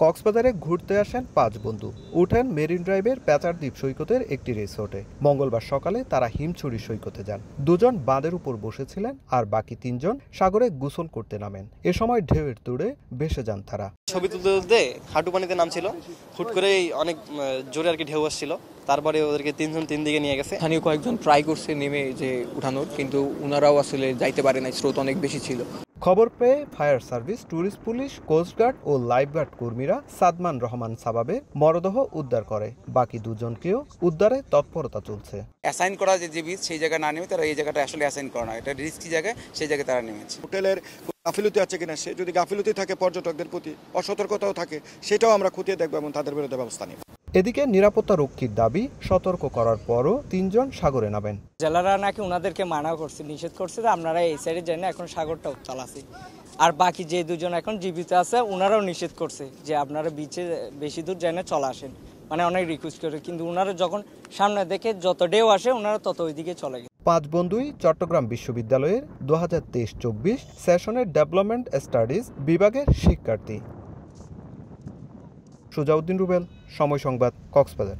কক্সবাজারে ঘুরতে আসেন 5 বন্ধু। উঠেন মেরিন ড্রাইভের প্যাচারদ্বীপ সৈকতের একটি রিসোর্টে। মঙ্গলবার সকালে তারা হিমছড়ি সৈকতে যান। দুজন বাঁধের উপর বসেছিলেন আর বাকি 3 জন সাগরে গোসল করতে নামেন। এ সময় ঢেউয়ের তুড়ে ভেসে যান তারা। ছবি তুলতে তুলতে হাঁটু পানিতে নামছিল, হুট করেই অনেক জোরে আর কি ঢেউ আসছিল। তারপরে ওদেরকে 3 জন 3 দিকে নিয়ে গেছে। স্থানীয় কয়েকজন ট্রাই করছে নেমে যে উঠানোর, কিন্তু ওনারাও আসলে যাইতে পারে নাই, স্রোত অনেক বেশি ছিল। খবর পেয়ে fire service, tourist police, coastguard ও লাইফগার্ড কর্মীরা সাদমান রহমান সাবাবের মরদেহ উদ্ধার করে। বাকি 2 জনকেও উদ্ধারে তৎপরতা চলছে। অ্যাসাইন করা যে বিচ সেই জায়গায় না নেমে তারা এই জায়গাটা আসলে অ্যাসাইন করা না, এটা রিস্কি জায়গায়, সেই জায়গায় তারা নেমেছে। হোটেলের গাফিলতি আছে কিনা, সে যদি গাফিলতি থাকে, পর্যটকদের প্রতি অসতর্কতাও থাকে, সেটাও আমরা খতিয়ে দেখব এবং তাদের বিরুদ্ধে ব্যবস্থা নেব। এদিকে নিরাপত্তা রক্ষীর দাবি, সতর্ক করার পরও 3 জন সাগরে নামেন। জেলারা নাকি ওনাদেরকে মানা করছে, নিষেধ করছে যে আপনারা এই সাইডে যান না, এখন সাগরটা উত্তাল আছে। আর বাকি যে 2 জন এখন জীবিত আছে ওনারাও নিষেধ করছে যে আপনারা বিচে বেশি দূর যান না, চলে আসেন, মানে অনেক রিকোয়েস্ট করে। কিন্তু ওনারা যখন সামনে দেখে যত ঢেউ আসে ওনারা তত ওইদিকে চলে গেছে। 5 বন্ধুই চট্টগ্রাম বিশ্ববিদ্যালয়ের 2023-24 সেশনের ডেভেলপমেন্ট স্টাডিজ বিভাগের শিক্ষার্থী। সুজাউদ্দিন রুবেল, সময় সংবাদ, কক্সবাজার।